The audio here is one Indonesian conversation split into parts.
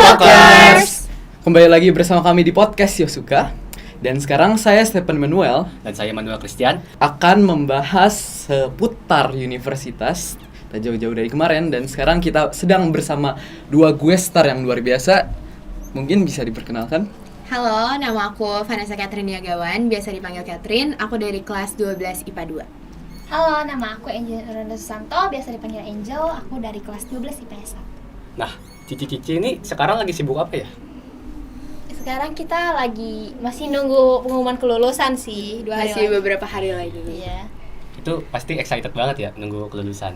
Talkers. Kembali lagi bersama kami di podcast Yosuka. Dan sekarang saya Stephen Manuel dan saya Manuel Christian akan membahas seputar universitas. Tak jauh-jauh dari kemarin, dan sekarang kita sedang bersama dua guest star yang luar biasa. Mungkin bisa diperkenalkan. Halo, nama aku Vanessa Catherine Yagawan, biasa dipanggil Catherine. Aku dari kelas 12 IPA 2. Halo, nama aku Angel Ronda Susanto, biasa dipanggil Angel. Aku dari kelas 12 IPS 1. Nah, Cici-Cici ini sekarang lagi sibuk apa ya? Sekarang kita lagi masih nunggu pengumuman kelulusan sih, 2 hari Masih lagi. beberapa hari lagi. Iya. Itu pasti excited banget ya nunggu kelulusan.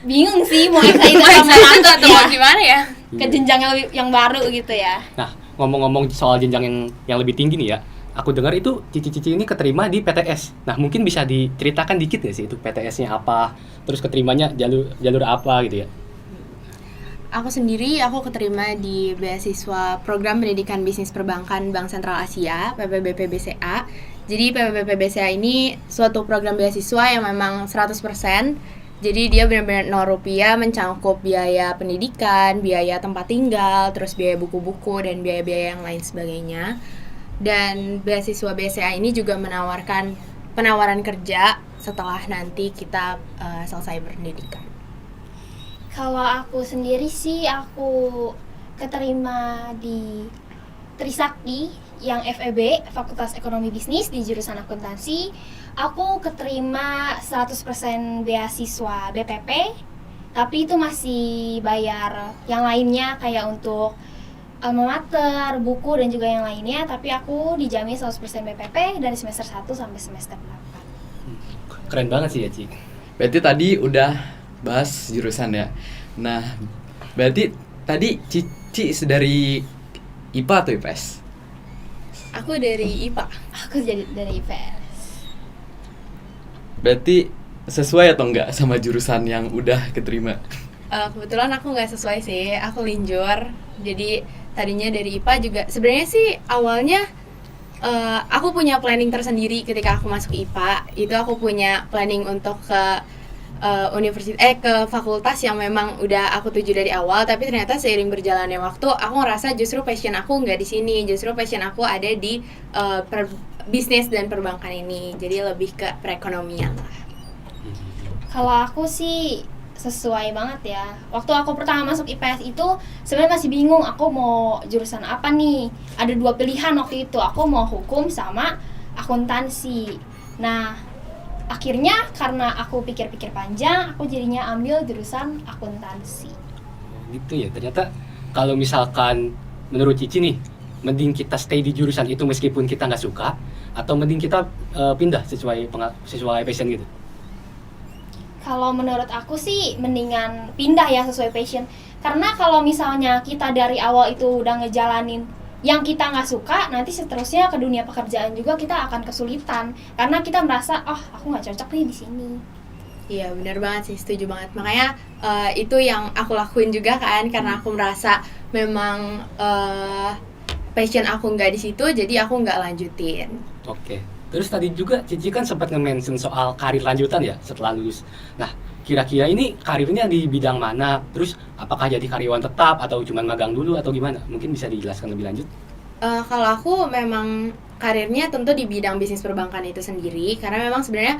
Bingung sih mau excited Mau sama excited masuk atau ya, mau gimana ya? ke jenjang yang baru gitu ya. Nah, ngomong-ngomong soal jenjang yang lebih tinggi nih ya, aku dengar itu Cici-Cici ini keterima di PTS. Nah, mungkin bisa diceritakan dikit ya sih itu PTS-nya apa, terus keterimanya jalur apa gitu ya? Aku keterima di beasiswa Program Pendidikan Bisnis Perbankan Bank Sentral Asia, PPBP BCA. Jadi PPBP BCA ini suatu program beasiswa yang memang 100%. Jadi dia benar-benar Rp0 mencangkup biaya pendidikan, biaya tempat tinggal, terus biaya buku-buku dan biaya-biaya yang lain sebagainya. Dan beasiswa BCA ini juga menawarkan penawaran kerja setelah nanti kita selesai berpendidikan. Kalau aku sendiri sih, aku keterima di Trisakti yang FEB, Fakultas Ekonomi Bisnis di jurusan akuntansi. Aku keterima 100% beasiswa BPP, tapi itu masih bayar yang lainnya kayak untuk alma mater, buku dan juga yang lainnya. Tapi aku dijamin 100% BPP dari semester 1 sampai semester 8. Keren banget sih ya, Ci. Berarti tadi udah bahas jurusan ya. Nah, berarti tadi Cici dari IPA atau IPS? Aku dari IPA. Aku jadi dari IPS. Berarti sesuai atau enggak sama jurusan yang udah keterima? Kebetulan aku nggak sesuai sih, aku linjur. Jadi tadinya dari IPA juga. Sebenarnya sih awalnya aku punya planning tersendiri ketika aku masuk IPA. Itu aku punya planning untuk ke ke fakultas yang memang udah aku tuju dari awal, tapi ternyata seiring berjalannya waktu aku ngerasa justru passion aku nggak di sini, justru passion aku ada di bisnis dan perbankan ini, jadi lebih ke perekonomian lah. Kalau aku sih sesuai banget ya. Waktu aku pertama masuk IPS itu sebenarnya masih bingung aku mau jurusan apa nih. Ada 2 pilihan waktu itu, aku mau hukum sama akuntansi. Nah, akhirnya karena aku pikir-pikir panjang, aku jadinya ambil jurusan akuntansi. Gitu ya, ternyata kalau misalkan menurut Cici nih, mending kita stay di jurusan itu meskipun kita nggak suka, atau mending kita pindah sesuai passion gitu? Kalau menurut aku sih mendingan pindah ya sesuai passion. Karena kalau misalnya kita dari awal itu udah ngejalanin yang kita nggak suka, nanti seterusnya ke dunia pekerjaan juga kita akan kesulitan karena kita merasa aku nggak cocok nih di sini. Iya benar banget sih, setuju banget. Makanya itu yang aku lakuin juga kan, karena aku merasa memang passion aku nggak di situ, jadi aku nggak lanjutin. Oke. Terus tadi juga Cici kan sempat nge-mention soal karir lanjutan ya setelah lulus. Nah, kira-kira ini karirnya di bidang mana? Terus apakah jadi karyawan tetap atau cuma magang dulu atau gimana? Mungkin bisa dijelaskan lebih lanjut? Kalau aku memang karirnya tentu di bidang bisnis perbankan itu sendiri, karena memang sebenarnya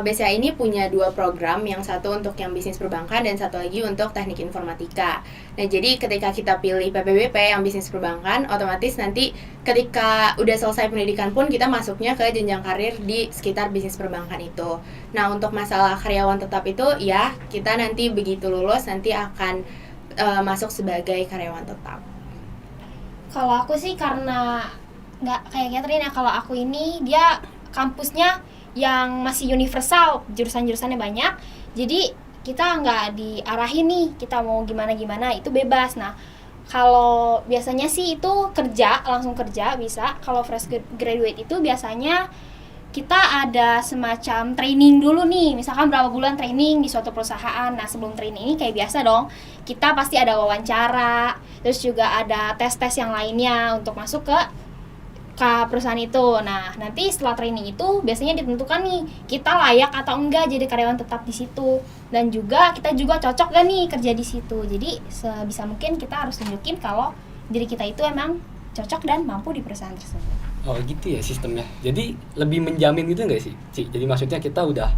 BCA ini punya 2 program, yang satu untuk yang bisnis perbankan dan satu lagi untuk teknik informatika. Nah, jadi ketika kita pilih PPBP yang bisnis perbankan, otomatis nanti ketika udah selesai pendidikan pun kita masuknya ke jenjang karir di sekitar bisnis perbankan itu. Nah, untuk masalah karyawan tetap itu ya kita nanti begitu lulus nanti akan masuk sebagai karyawan tetap. Kalau aku sih karena nggak kayak Catherine ya, kalau aku ini dia kampusnya yang masih universal, jurusan-jurusannya banyak, jadi kita nggak diarahin nih kita mau gimana-gimana, itu bebas. Nah, kalau biasanya sih itu langsung kerja bisa. Kalau fresh graduate itu biasanya kita ada semacam training dulu nih, misalkan berapa bulan training di suatu perusahaan. Nah, sebelum training ini kayak biasa dong, kita pasti ada wawancara, terus juga ada tes-tes yang lainnya untuk masuk ke ke perusahaan itu. Nah, nanti setelah training itu biasanya ditentukan nih kita layak atau enggak jadi karyawan tetap di situ, dan juga kita juga cocok gak nih kerja di situ. Jadi sebisa mungkin kita harus tunjukin kalau diri kita itu emang cocok dan mampu di perusahaan tersebut. Oh gitu ya sistemnya. Jadi lebih menjamin gitu nggak sih, Ci? Jadi maksudnya kita udah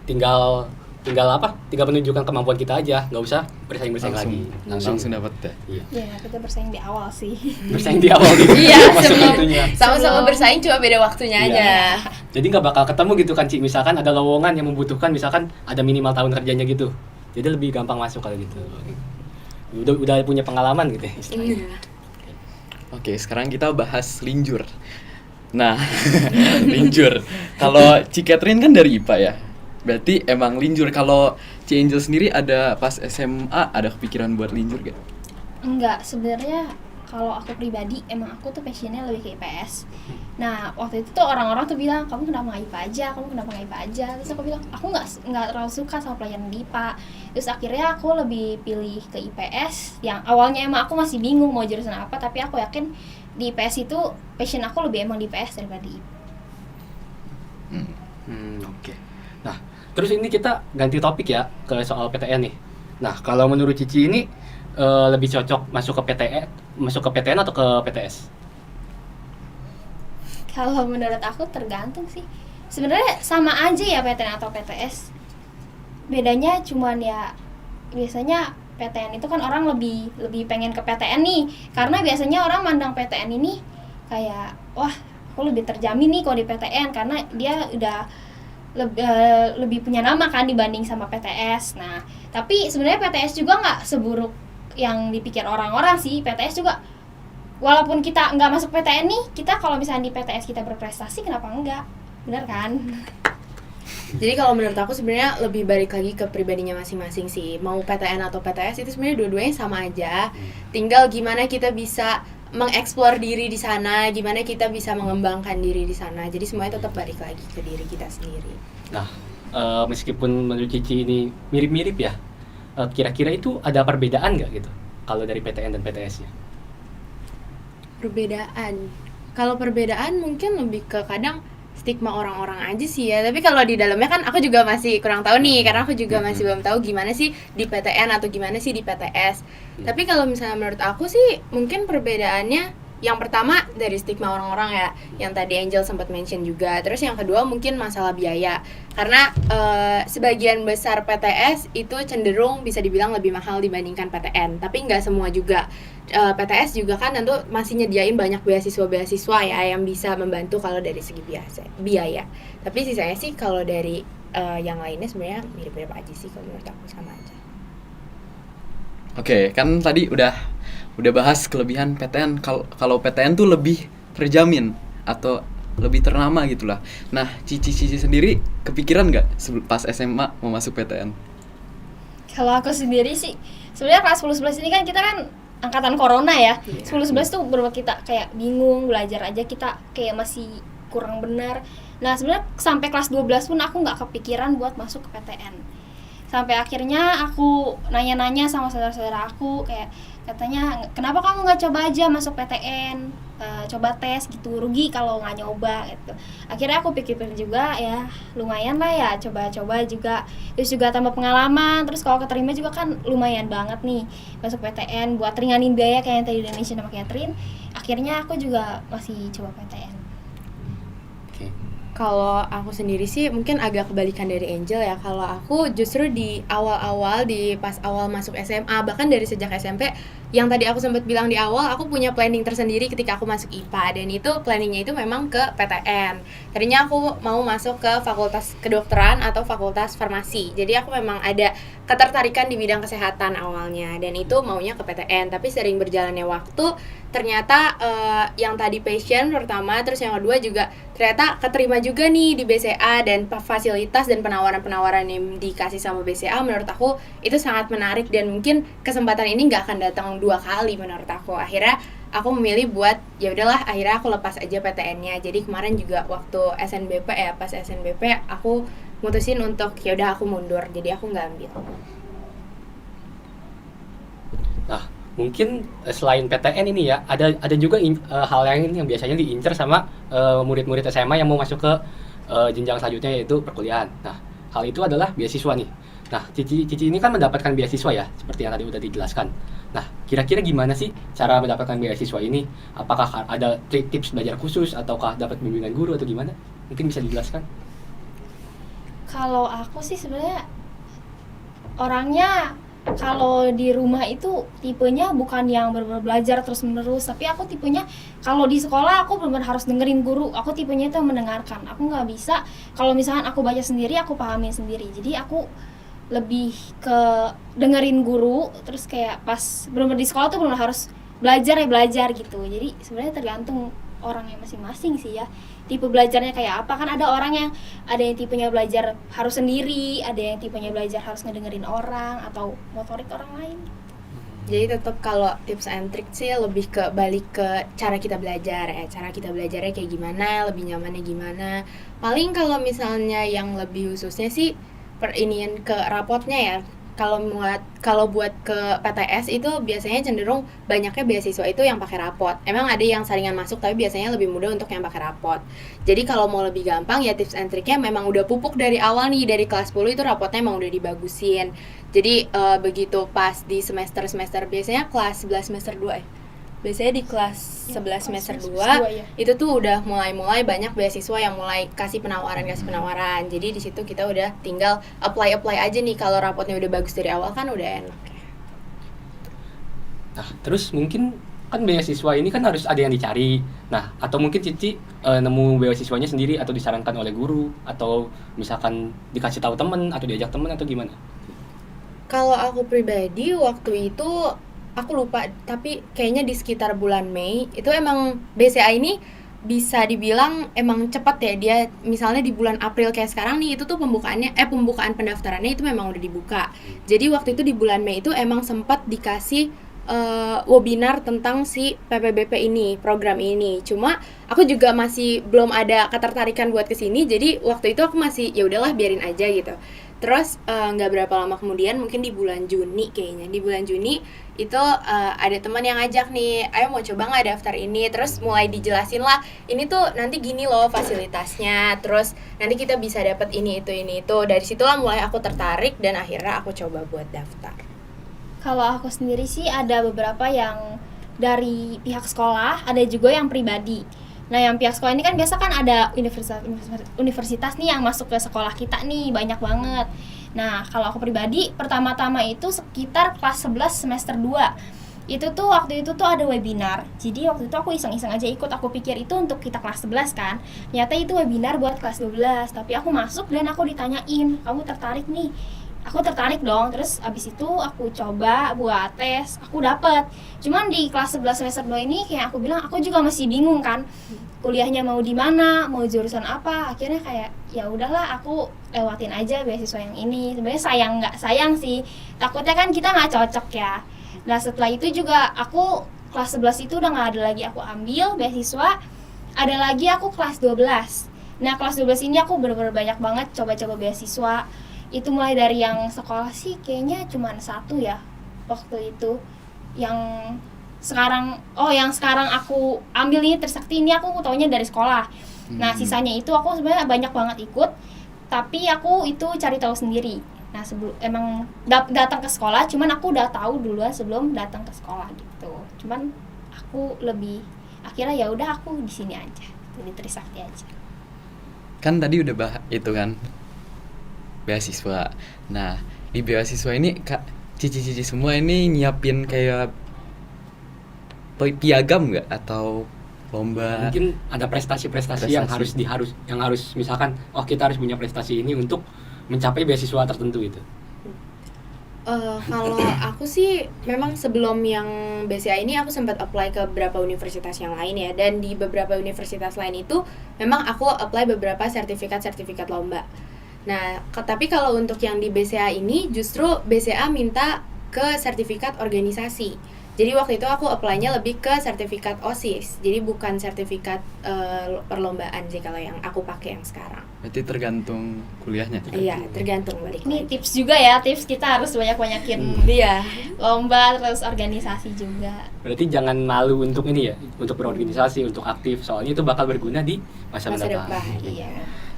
tinggal apa? Tinggal menunjukkan kemampuan kita aja, nggak usah bersaing lagi. Langsung dapat ya. Iya. Ya, kita bersaing di awal sih. Bersaing di awal gitu. Iya, Masuk sebelum itunya. sama-sama bersaing cuma beda waktunya Iya. aja. Jadi nggak bakal ketemu gitu kan, Ci? Misalkan ada lowongan yang membutuhkan misalkan ada minimal tahun kerjanya gitu. Jadi lebih gampang masuk kalau gitu. Udah punya pengalaman gitu ya istilahnya. Iya. Oke, sekarang kita bahas linjur. Nah, linjur. Kalau Ci Catherine kan dari IPA ya. Berarti emang linjur. Kalau Ci Angel sendiri ada pas SMA ada kepikiran buat linjur gak? Enggak, sebenarnya kalau aku pribadi emang aku tuh passionnya lebih ke IPS. Nah, waktu itu tuh orang-orang tuh bilang, kamu kenapa nggak IPA aja, kamu kenapa nggak IPA aja. Terus aku bilang, aku nggak terlalu suka sama pelajaran di IPA. Terus akhirnya aku lebih pilih ke IPS, yang awalnya emang aku masih bingung mau jurusan apa, tapi aku yakin di IPS itu passion aku lebih emang di IPS daripada di IPA. Oke. Nah, terus ini kita ganti topik ya ke soal PTN nih. Nah, kalau menurut Cici ini lebih cocok masuk ke PTN atau ke PTS? Kalau menurut aku tergantung sih. Sebenarnya sama aja ya PTN atau PTS. Bedanya cuman ya biasanya PTN itu kan orang lebih pengen ke PTN nih, karena biasanya orang mandang PTN ini kayak wah, aku lebih terjamin nih kalau di PTN karena dia udah lebih punya nama kan dibanding sama PTS. Nah, tapi sebenarnya PTS juga nggak seburuk yang dipikir orang-orang sih. PTS juga walaupun kita nggak masuk PTN nih, kita kalau misalnya di PTS kita berprestasi, kenapa enggak? Bener kan? Jadi kalau menurut aku sebenarnya lebih balik lagi ke pribadinya masing-masing sih. Mau PTN atau PTS itu sebenarnya dua-duanya sama aja. Tinggal gimana kita bisa mengeksplor diri di sana, gimana kita bisa mengembangkan diri di sana. Jadi semuanya tetap balik lagi ke diri kita sendiri. Nah, meskipun menurut Cici ini mirip-mirip ya, kira-kira itu ada perbedaan nggak gitu kalau dari PTN dan PTS-nya? Perbedaan. Kalau perbedaan mungkin lebih ke kadang stigma orang-orang aja sih ya. Tapi kalau di dalamnya kan aku juga masih kurang tahu nih, karena aku juga masih belum tahu gimana sih di PTN atau gimana sih di PTS. Tapi kalau misalnya menurut aku sih mungkin perbedaannya yang pertama dari stigma orang-orang ya, yang tadi Angel sempat mention juga. Terus yang kedua mungkin masalah biaya. Karena sebagian besar PTS itu cenderung bisa dibilang lebih mahal dibandingkan PTN. Tapi nggak semua juga. PTS juga kan tentu masih nyediain banyak beasiswa ya yang bisa membantu kalau dari segi biaya. Tapi sisanya sih kalau dari yang lainnya sebenarnya mirip-mirip aja sih kalau menurut aku, sama aja. Oke, kan tadi udah bahas kelebihan PTN. Kalau PTN tuh lebih terjamin atau lebih ternama gitulah. Nah, Cici sendiri kepikiran nggak pas SMA mau masuk PTN? Kalau aku sendiri sih, sebenarnya kelas 10-11 ini kan kita kan angkatan corona ya. 10-11 tuh beberapa kita kayak bingung, belajar aja kita kayak masih kurang benar. Nah, sebenarnya sampai kelas 12 pun aku nggak kepikiran buat masuk ke PTN. Sampai akhirnya aku nanya-nanya sama saudara-saudara aku, kayak katanya kenapa kamu nggak coba aja masuk PTN, coba tes gitu, rugi kalau nggak nyoba gitu. Akhirnya aku pikir-pikir juga, ya lumayan lah ya, coba-coba juga, terus juga tambah pengalaman. Terus kalau keterima juga kan lumayan banget nih masuk PTN buat ringanin biaya kayak yang tadi udah mention sama Catherine. Akhirnya aku juga masih coba PTN. Kalau aku sendiri sih mungkin agak kebalikan dari Angel ya. Kalau aku justru di awal-awal, di pas awal masuk SMA, bahkan dari sejak SMP, yang tadi aku sempat bilang di awal, aku punya planning tersendiri ketika aku masuk IPA. Dan itu planningnya itu memang ke PTN. Tadinya aku mau masuk ke fakultas kedokteran atau fakultas farmasi. Jadi aku memang ada ketertarikan di bidang kesehatan awalnya, dan itu maunya ke PTN. Tapi sering berjalannya waktu, ternyata yang tadi passion pertama, terus yang kedua juga ternyata keterima juga nih di BCA, dan fasilitas dan penawaran-penawaran yang dikasih sama BCA menurut aku itu sangat menarik, dan mungkin kesempatan ini nggak akan datang 2 kali menurut aku. Akhirnya aku memilih buat ya udahlah, akhirnya aku lepas aja PTN-nya. Jadi kemarin juga waktu SNBP ya, pas SNBP aku mutusin untuk ya udah aku mundur, jadi aku nggak ambil. Nah, mungkin selain PTN ini ya, ada juga hal lain yang biasanya diincar sama murid-murid SMA yang mau masuk ke jenjang selanjutnya yaitu perkuliahan. Nah, hal itu adalah beasiswa nih. Nah, Cici ini kan mendapatkan beasiswa ya, seperti yang tadi udah dijelaskan. Nah, kira-kira gimana sih cara mendapatkan beasiswa ini? Apakah ada tips belajar khusus ataukah dapat bimbingan guru atau gimana? Mungkin bisa dijelaskan. Kalau aku sih sebenarnya orangnya kalau di rumah itu tipenya bukan yang benar-benar belajar terus menerus, tapi aku tipenya kalau di sekolah aku benar-benar harus dengerin guru. Aku tipenya itu mendengarkan. Aku nggak bisa kalau misalkan aku baca sendiri aku pahamin sendiri. Jadi aku lebih ke dengerin guru, terus kayak pas benar-benar di sekolah tuh benar-benar harus belajar gitu. Jadi sebenarnya tergantung orangnya masing-masing sih ya, tipe belajarnya kayak apa. Kan ada orang yang ada yang tipenya belajar harus sendiri, ada yang tipenya belajar harus ngedengerin orang atau motorik orang lain. Jadi tetap kalau tips and trick sih lebih ke balik ke cara kita belajar ya, cara kita belajarnya kayak gimana, lebih nyamannya gimana. Paling kalau misalnya yang lebih khususnya sih perinian ke rapotnya ya. Kalau buat ke PTS itu biasanya cenderung banyaknya beasiswa itu yang pakai rapot. Emang ada yang saringan masuk tapi biasanya lebih mudah untuk yang pakai rapot. Jadi kalau mau lebih gampang ya tips and triknya memang udah pupuk dari awal nih, dari kelas 10 itu rapotnya emang udah dibagusin. Jadi begitu pas di semester biasanya kelas 11 semester 2 ya. Biasanya di kelas 11 semester 2 ya. itu tuh udah mulai banyak beasiswa yang mulai kasih penawaran. Jadi di situ kita udah tinggal apply aja nih, kalau rapotnya udah bagus dari awal kan udah enak. Nah, terus mungkin kan beasiswa ini kan harus ada yang dicari. Nah, atau mungkin Cici nemu beasiswanya sendiri atau disarankan oleh guru atau misalkan dikasih tahu temen atau diajak temen atau gimana? Kalau aku pribadi waktu itu aku lupa, tapi kayaknya di sekitar bulan Mei itu emang BCA ini bisa dibilang emang cepat ya. Dia misalnya di bulan April kayak sekarang nih, itu tuh pembukaan pendaftarannya itu memang udah dibuka. Jadi waktu itu di bulan Mei itu emang sempat dikasih webinar tentang si PPBP ini, program ini. Cuma aku juga masih belum ada ketertarikan buat kesini, jadi waktu itu aku masih ya udahlah biarin aja gitu. Terus nggak berapa lama kemudian, mungkin di bulan Juni kayaknya, di bulan Juni itu ada teman yang ngajak nih, ayo mau coba nggak daftar ini. Terus mulai dijelasin lah, ini tuh nanti gini loh fasilitasnya, terus nanti kita bisa dapat ini itu. Dari situlah mulai aku tertarik dan akhirnya aku coba buat daftar. Kalau aku sendiri sih ada beberapa yang dari pihak sekolah, ada juga yang pribadi. Nah, yang pihak sekolah ini kan biasa kan ada universitas nih yang masuk ke sekolah kita nih, banyak banget. Nah, kalau aku pribadi, pertama-tama itu sekitar kelas 11 semester 2. Itu tuh waktu itu tuh ada webinar. Jadi waktu itu aku iseng-iseng aja ikut, aku pikir itu untuk kita kelas 11 kan. Ternyata itu webinar buat kelas 12. Tapi aku masuk dan aku ditanyain, kamu tertarik nih? Aku tertarik dong, terus abis itu aku coba buat tes, aku dapet. Cuman di kelas 11 semester 2 ini kayak aku bilang, aku juga masih bingung kan, kuliahnya mau di mana, mau jurusan apa. Akhirnya kayak ya udahlah, aku lewatin aja beasiswa yang ini. Sebenarnya nggak sayang sih, takutnya kan kita nggak cocok ya. Nah, setelah itu juga aku kelas 11 itu udah nggak ada lagi aku ambil beasiswa, ada lagi aku kelas 12. Nah, kelas 12 ini aku bener-bener banyak banget coba-coba beasiswa. Itu mulai dari yang sekolah sih kayaknya cuma satu ya waktu itu, yang sekarang aku ambil ini Trisakti ini aku taunya dari sekolah. Nah, sisanya itu aku sebenarnya banyak banget ikut, tapi aku itu cari tahu sendiri. Nah, sebelum emang datang ke sekolah, cuman aku udah tahu duluan sebelum datang ke sekolah gitu. Cuman aku lebih akhirnya ya udah aku di sini aja, di Trisakti aja. Kan tadi udah itu kan beasiswa. Nah, di beasiswa ini Cici semua ini nyiapin kayak piagam nggak atau lomba? Mungkin ada prestasi-prestasi yang harus misalkan, kita harus punya prestasi ini untuk mencapai beasiswa tertentu itu. Kalau aku sih memang sebelum yang BCA ini aku sempat apply ke beberapa universitas yang lain ya, dan di beberapa universitas lain itu memang aku apply beberapa sertifikat lomba. Nah, tapi kalau untuk yang di BCA ini justru BCA minta ke sertifikat organisasi. Jadi waktu itu aku apply-nya lebih ke sertifikat OSIS. Jadi bukan sertifikat perlombaan sih kalau yang aku pakai yang sekarang. Berarti tergantung kuliahnya. Iya, tergantung balik Ini lagi. tips juga ya, tips kita harus banyak-banyakin Iya. lomba terus organisasi juga. Berarti jangan malu untuk ini ya, untuk berorganisasi, untuk aktif. Soalnya itu bakal berguna di masa Masa mendatang. depan. Iya.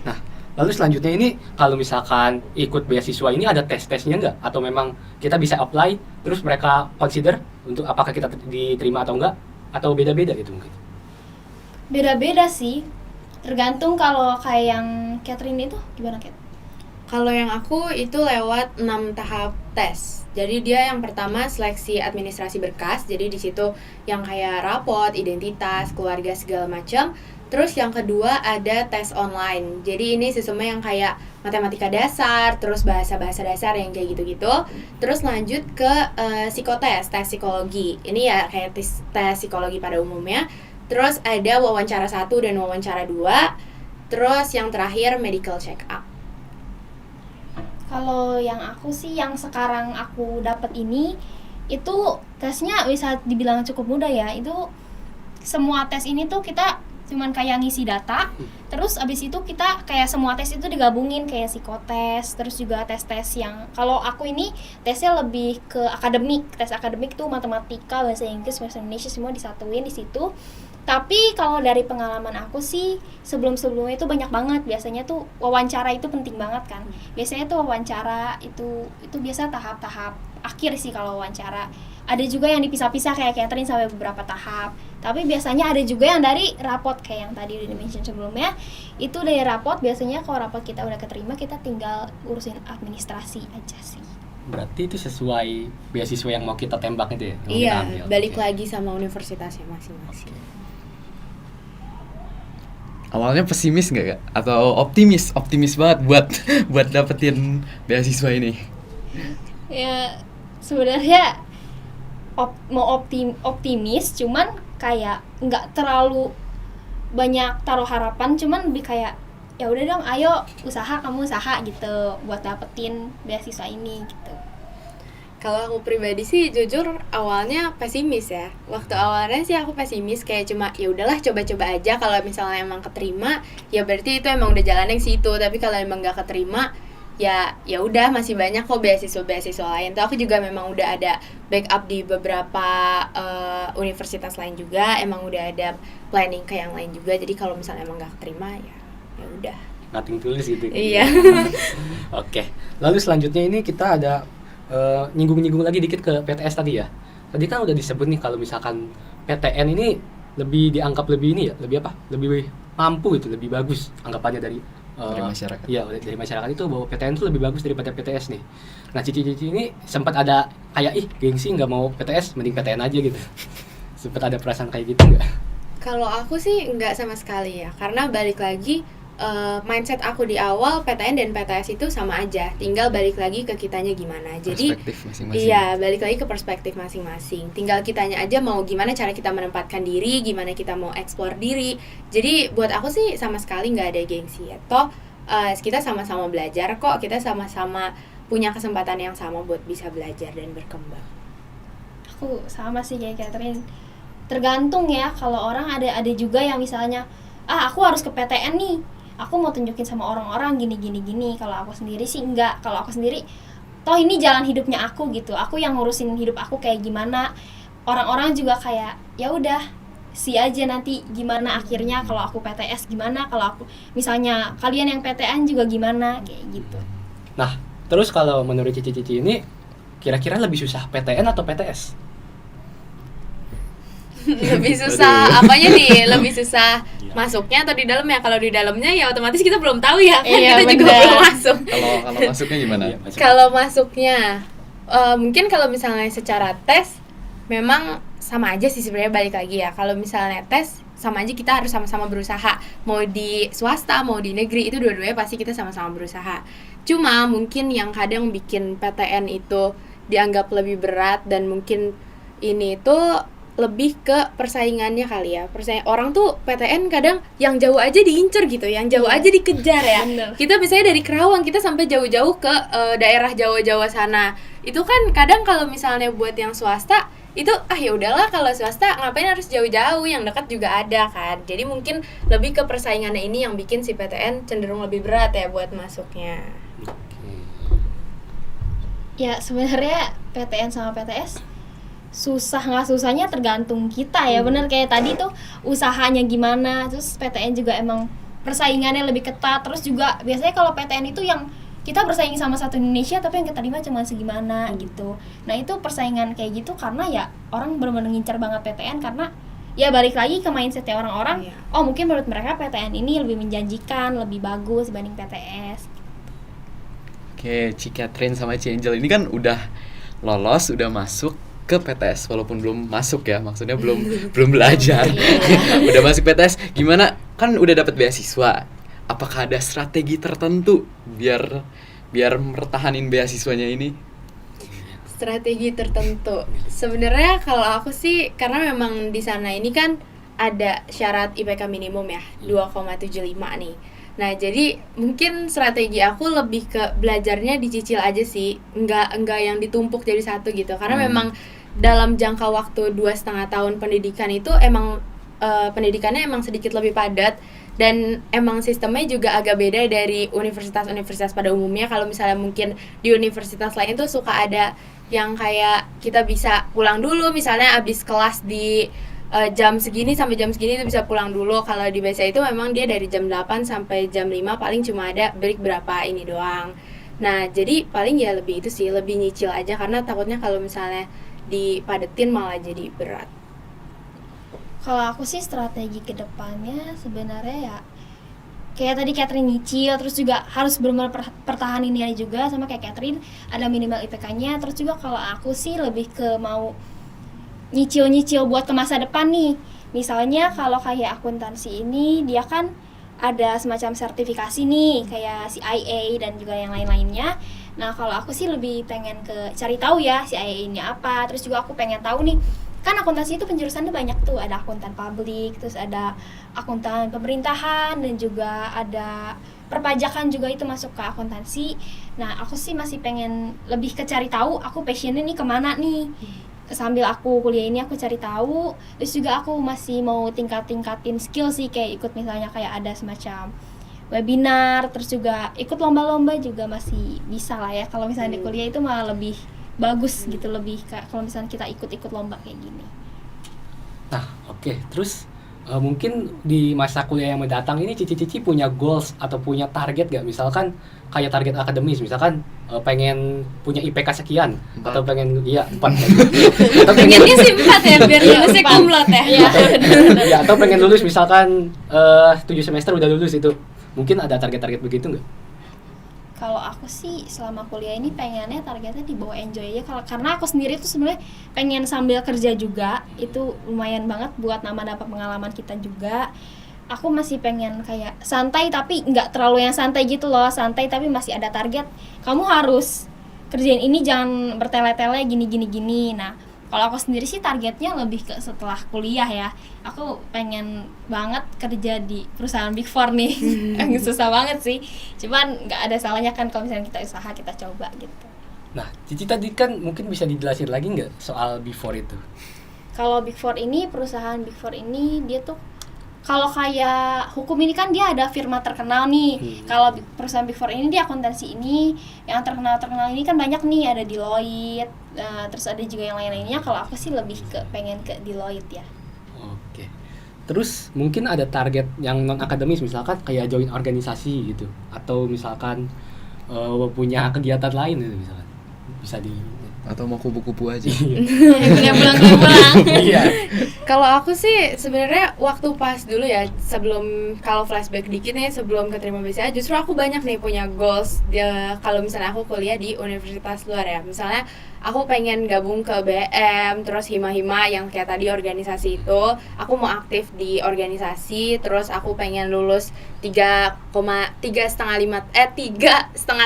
Nah, lalu selanjutnya ini kalau misalkan ikut beasiswa ini ada tes-tesnya nggak? Atau memang kita bisa apply, terus mereka consider untuk apakah kita diterima atau enggak? Atau beda-beda gitu mungkin? Beda-beda sih. Tergantung kalau kayak yang Catherine itu gimana, Kat? Kalau yang aku itu lewat 6 tahap tes. Jadi dia yang pertama seleksi administrasi berkas. Jadi di situ yang kayak rapot, identitas, keluarga segala macam. Terus yang kedua ada tes online. Jadi ini sistemnya yang kayak matematika dasar, terus bahasa-bahasa dasar yang kayak gitu-gitu. Terus lanjut ke psikotes, tes psikologi. Ini ya kayak tes psikologi pada umumnya. Terus ada wawancara 1 dan wawancara 2. Terus yang terakhir medical check up. Kalau yang aku sih yang sekarang aku dapat ini itu tesnya bisa dibilang cukup mudah ya. Itu semua tes ini tuh kita cuman kayak ngisi data, terus abis itu kita kayak semua tes itu digabungin kayak psikotes, terus juga tes-tes yang kalau aku ini tesnya lebih ke akademik. Tes akademik tuh matematika, bahasa Inggris, bahasa Indonesia semua disatuin di situ. Tapi kalau dari pengalaman aku sih sebelum-sebelumnya itu banyak banget. Biasanya tuh wawancara itu penting banget kan. Biasanya tuh wawancara itu biasa tahap-tahap akhir sih kalau wawancara. Ada juga yang dipisah-pisah kayak Catherine sampai beberapa tahap. Tapi biasanya ada juga yang dari rapot kayak yang tadi udah di-mention sebelumnya. Itu dari rapot, biasanya kalau rapot kita udah keterima kita tinggal urusin administrasi aja sih. Berarti itu sesuai beasiswa yang mau kita tembak itu ya? Yang mau Iya, kita ambil. balik Oke. lagi sama universitasnya masing-masing. Awalnya pesimis nggak Kak? Atau optimis banget buat buat dapetin beasiswa ini? Ya sebenarnya optimis, cuman kayak nggak terlalu banyak taruh harapan, cuman lebih kayak ya udah dong, ayo kamu usaha gitu buat dapetin beasiswa ini gitu. Kalau aku pribadi sih jujur awalnya pesimis ya. Waktu awalnya sih aku pesimis kayak cuma ya udahlah coba-coba aja, kalau misalnya emang keterima ya berarti itu emang udah jalannya ke situ. Tapi kalau emang nggak keterima ya udah masih banyak kok beasiswa lain. Tuh aku juga memang udah ada backup di beberapa universitas lain juga. Emang udah ada planning ke yang lain juga. Jadi kalau misalnya emang nggak keterima ya udah. Nothing tulis gitu. Iya. Oke. Lalu selanjutnya ini kita ada nyinggung lagi dikit ke PTS tadi ya. Tadi kan udah disebut nih kalau misalkan PTN ini lebih dianggap lebih ini ya, lebih apa? Lebih mampu gitu, lebih bagus anggapannya dari masyarakat. Iya, dari masyarakat itu bahwa PTN itu lebih bagus daripada PTS nih. Nah, Cici ini sempat ada kayak gengsi nggak mau PTS, mending PTN aja gitu. Sempat ada perasaan kayak gitu nggak? Kalau aku sih nggak sama sekali ya, karena balik lagi mindset aku di awal PTN dan PTS itu sama aja, tinggal balik lagi ke kitanya gimana. Jadi Perspektif masing-masing. iya, balik lagi ke perspektif masing-masing. Tinggal kitanya aja mau gimana cara kita menempatkan diri, gimana kita mau explore diri. Jadi buat aku sih sama sekali nggak ada gengsi ya. Toh kita sama-sama belajar kok, kita sama-sama punya kesempatan yang sama buat bisa belajar dan berkembang. Aku sama sih kayak Catherine. Tergantung ya, kalau orang ada juga yang misalnya aku harus ke PTN nih, aku mau tunjukin sama orang-orang gini. Kalau aku sendiri sih enggak. Kalau aku sendiri toh ini jalan hidupnya aku gitu, aku yang ngurusin hidup aku kayak gimana. Orang-orang juga kayak ya udah si aja nanti gimana akhirnya. Kalau aku PTS gimana, kalau aku misalnya kalian yang PTN juga gimana, kayak gitu. Nah, terus kalau menurut Cici ini kira-kira lebih susah PTN atau PTS? Lebih susah apanya nih? Lebih susah masuknya atau di dalamnya? Kalau di dalamnya ya otomatis kita belum tahu ya kan, Iya, kita juga benar. belum masuk. Kalau masuknya gimana? Iya, masuk. Kalau masuknya mungkin kalau misalnya secara tes memang sama aja sih sebenarnya, balik lagi ya. Kalau misalnya tes sama aja, kita harus sama-sama berusaha. Mau di swasta, mau di negeri, itu dua-duanya pasti kita sama-sama berusaha. Cuma mungkin yang kadang bikin PTN itu dianggap lebih berat dan mungkin ini tuh lebih ke persaingannya kali ya. Orang tuh PTN kadang yang jauh aja diincer gitu, yang jauh aja dikejar ya. Bener. Kita misalnya dari Kerawang kita sampai jauh-jauh ke daerah Jawa-Jawa sana. Itu kan kadang kalau misalnya buat yang swasta itu ya udahlah, kalau swasta ngapain harus jauh-jauh, yang dekat juga ada kan. Jadi mungkin lebih ke persaingannya ini yang bikin si PTN cenderung lebih berat ya buat masuknya. Ya sebenarnya PTN sama PTS susah nggak susahnya tergantung kita ya. Bener kayak tadi tuh usahanya gimana, terus PTN juga emang persaingannya lebih ketat. Terus juga biasanya kalau PTN itu yang kita bersaing sama satu Indonesia tapi yang kita terima cuma segimana gitu. Nah itu persaingan kayak gitu karena ya orang benar-benar ngincar banget PTN, karena ya balik lagi ke mindsetnya orang-orang. Oh mungkin menurut mereka PTN ini lebih menjanjikan, lebih bagus dibanding PTS. Oke, Ci Catherine sama Ci Angel ini kan udah lolos, udah masuk ke PTS walaupun belum masuk ya, maksudnya belum belajar. Udah masuk PTS, gimana? Kan udah dapat beasiswa. Apakah ada strategi tertentu biar mertahanin beasiswanya ini? Strategi tertentu. Sebenarnya kalau aku sih, karena memang di sana ini kan ada syarat IPK minimum ya, 2,75 nih. Nah, jadi mungkin strategi aku lebih ke belajarnya dicicil aja sih, enggak yang ditumpuk jadi satu gitu. Karena memang dalam jangka waktu 2,5 tahun pendidikan itu emang pendidikannya emang sedikit lebih padat, dan emang sistemnya juga agak beda dari universitas-universitas pada umumnya. Kalau misalnya mungkin di universitas lain tuh suka ada yang kayak kita bisa pulang dulu, misalnya abis kelas di jam segini sampai jam segini itu bisa pulang dulu. Kalau di BSA itu memang dia dari jam 8 sampai jam 5 paling cuma ada break berapa ini doang. Nah, jadi paling ya lebih itu sih, lebih nyicil aja, karena takutnya kalau misalnya dipadetin malah jadi berat. Kalau aku sih strategi kedepannya sebenarnya ya kayak tadi Catherine nyicil, terus juga harus benar-benar pertahanin nilai juga sama kayak Catherine ada minimal IPK-nya. Terus juga kalau aku sih lebih ke mau nyicil buat ke masa depan nih. Misalnya kalau kayak akuntansi ini dia kan ada semacam sertifikasi nih kayak CIA dan juga yang lain-lainnya. Nah kalau aku sih lebih pengen ke cari tahu ya CIA ini apa. Terus juga aku pengen tahu nih, kan akuntansi itu penjurusannya banyak tuh, ada akuntan publik, terus ada akuntan pemerintahan, dan juga ada perpajakan juga itu masuk ke akuntansi. Nah aku sih masih pengen lebih ke cari tahu aku passionnya nih kemana nih. Sambil aku kuliah ini aku cari tahu, terus juga aku masih mau tingkatin skill sih, kayak ikut misalnya kayak ada semacam webinar, terus juga ikut lomba-lomba juga masih bisa lah ya. Kalau misalnya di kuliah itu malah lebih bagus gitu, lebih kayak kalau misalnya kita ikut lomba kayak gini. Nah, oke. Terus mungkin di masa kuliah yang mendatang ini Cici punya goals atau punya target gak? Misalkan kayak target akademis, misalkan pengen punya IPK sekian, 4. atau pengen 4 Atau pengennya sih 4 ya, biar lulusnya kumlot ya. Ya, atau pengen lulus misalkan 7 semester udah lulus itu. Mungkin ada target-target begitu nggak? Kalau aku sih selama kuliah ini pengennya targetnya dibawa enjoy aja, karena aku sendiri tuh sebenarnya pengen sambil kerja juga, itu lumayan banget buat nambah pengalaman kita juga. Aku masih pengen kayak santai tapi nggak terlalu yang santai gitu loh, santai tapi masih ada target. Kamu harus kerjain ini, jangan bertele-tele gini. Nah kalau aku sendiri sih targetnya lebih ke setelah kuliah ya, aku pengen banget kerja di perusahaan Big Four nih. Susah banget sih, cuman nggak ada salahnya kan kalau misalnya kita usaha, kita coba gitu. Nah, Cici tadi kan mungkin bisa dijelasin lagi nggak soal Big Four itu? Kalau Big Four ini, perusahaan Big Four ini dia tuh kalau kayak hukum ini kan dia ada firma terkenal nih. Kalau perusahaan Big Four ini, dia akuntansi ini yang terkenal ini kan banyak nih, ada Deloitte, terus ada juga yang lain-lainnya. Kalau aku sih lebih pengen ke Deloitte ya. Oke. Terus mungkin ada target yang non akademis, misalkan kayak join organisasi gitu, atau misalkan punya kegiatan lain gitu misalkan. Bisa di Atau mau kupu-kupu aja? Nggak pulang. Iya. Kalau aku sih sebenarnya waktu pas dulu ya, sebelum, kalau flashback dikit nih, sebelum keterima BCA, justru aku banyak nih punya goals dia. Kalau misalnya aku kuliah di universitas luar ya, misalnya aku pengen gabung ke BM, terus hima-hima yang kayak tadi organisasi itu, aku mau aktif di organisasi, terus aku pengen lulus 3,5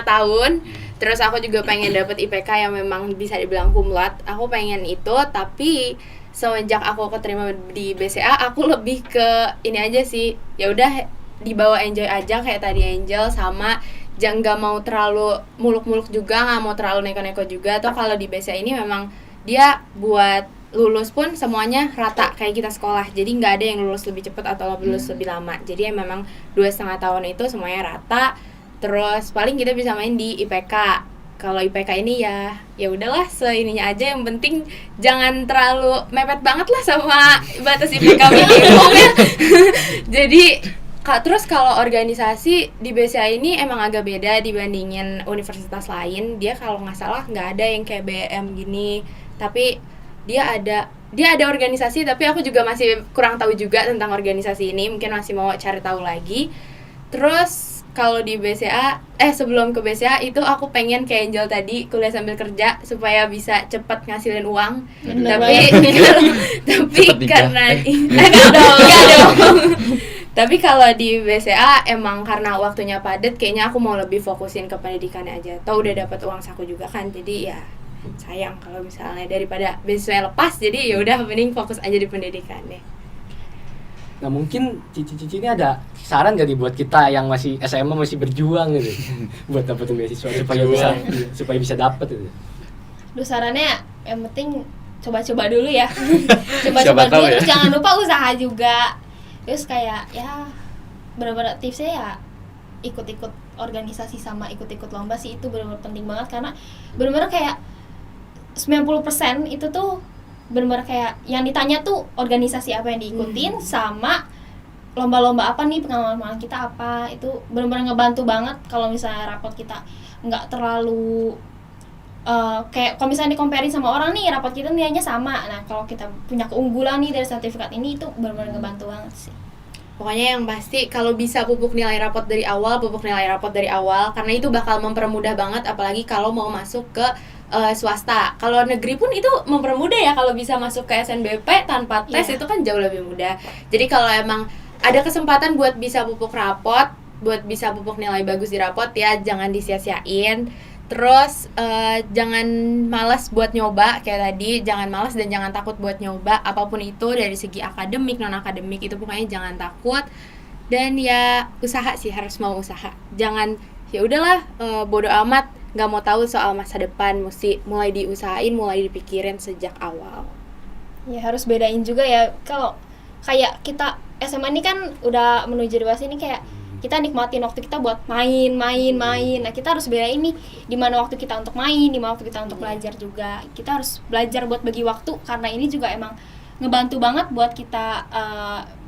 tahun. Terus aku juga pengen dapet IPK yang memang bisa dibilang kumlat. Aku pengen itu, tapi semenjak aku keterima di BCA, aku lebih ke ini aja sih. Ya udah, dibawa enjoy aja kayak tadi Angel, sama jangan, nggak mau terlalu muluk-muluk juga, nggak mau terlalu neko-neko juga. Atau kalau di BCA ini memang dia buat lulus pun semuanya rata kayak kita sekolah. Jadi nggak ada yang lulus lebih cepat atau lulus lebih lama. Jadi memang 2,5 tahun itu semuanya rata. Terus paling kita bisa main di IPK. Kalau IPK ini ya udahlah seininya aja, yang penting jangan terlalu mepet banget lah sama batas IPK minimum ya. Jadi terus kalau organisasi di BCA ini emang agak beda dibandingin universitas lain. Dia kalau nggak salah nggak ada yang kayak BM gini, tapi dia ada organisasi, tapi aku juga masih kurang tahu juga tentang organisasi ini, mungkin masih mau cari tahu lagi. Terus kalau di BCA, sebelum ke BCA itu aku pengen kayak Angel tadi, kuliah sambil kerja supaya bisa cepat ngasilin uang. Tapi karena enggak dong. Tapi kalau di BCA emang karena waktunya padat, kayaknya aku mau lebih fokusin ke pendidikannya aja. Tahu udah dapat uang saku juga kan, jadi ya sayang kalau misalnya daripada beasiswa lepas, jadi ya udah mending fokus aja di pendidikannya. Nah mungkin Cici ini ada saran gak nih buat kita yang masih SMA masih berjuang gitu buat dapetin beasiswa supaya bisa dapet gitu. Duh, sarannya yang penting coba-coba dulu ya. Coba-coba dulu, ya. terus jangan lupa usaha juga. Terus kayak ya benar-benar tipsnya ya ikut-ikut organisasi sama ikut-ikut lomba sih, itu benar-benar penting banget, karena benar-benar kayak 90% itu tuh benar-benar kayak yang ditanya tuh organisasi apa yang diikutin sama lomba-lomba apa nih, pengalaman kita apa. Itu benar-benar ngebantu banget kalau misalnya rapot kita nggak terlalu kayak kalau misalnya di-comparing sama orang nih, rapot kita nilainya sama. Nah kalau kita punya keunggulan nih dari sertifikat ini, itu benar-benar ngebantu banget sih. Pokoknya yang pasti kalau bisa pupuk nilai rapot dari awal, karena itu bakal mempermudah banget, apalagi kalau mau masuk ke swasta. Kalau negeri pun itu mempermudah ya, kalau bisa masuk ke SNBP tanpa tes itu kan jauh lebih mudah. Jadi kalau emang ada kesempatan buat bisa pupuk rapot, buat bisa pupuk nilai bagus di rapot, ya jangan disia-siain. Terus jangan malas buat nyoba kayak tadi, jangan malas dan jangan takut buat nyoba apapun itu, dari segi akademik, non akademik, itu pokoknya jangan takut. Dan ya usaha sih, harus mau usaha. Jangan ya udahlah bodo amat, nggak mau tahu soal masa depan, mesti mulai diusahain, mulai dipikirin sejak awal. Ya harus bedain juga ya, kalau kayak kita SMA ini kan udah menuju dewasa ini, kayak kita nikmatin waktu kita buat main. Nah kita harus bedain nih, di mana waktu kita untuk main, di mana waktu kita untuk belajar juga. Kita harus belajar buat bagi waktu, karena ini juga emang ngebantu banget buat kita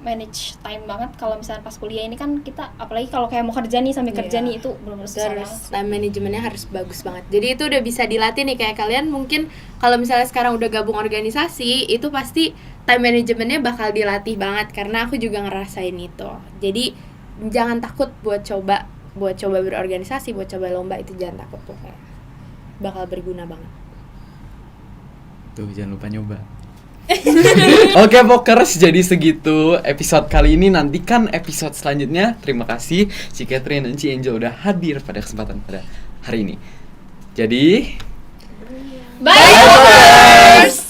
manage time banget. Kalau misalnya pas kuliah ini kan kita, apalagi kalau kayak mau kerja nih sambil kerja nih, itu benar-benar susah banget. Time manajemennya harus bagus banget. Jadi itu udah bisa dilatih nih, kayak kalian mungkin kalau misalnya sekarang udah gabung organisasi, itu pasti time manajemennya bakal dilatih banget, karena aku juga ngerasain itu. Jadi jangan takut buat coba berorganisasi, buat coba lomba, itu jangan takut, pokoknya bakal berguna banget. Tuh jangan lupa nyoba. Oke Pokers, jadi segitu episode kali ini. Nantikan episode selanjutnya. Terima kasih Ci Catherine dan Ci Angel udah hadir pada kesempatan pada hari ini. Jadi Bye Pokers!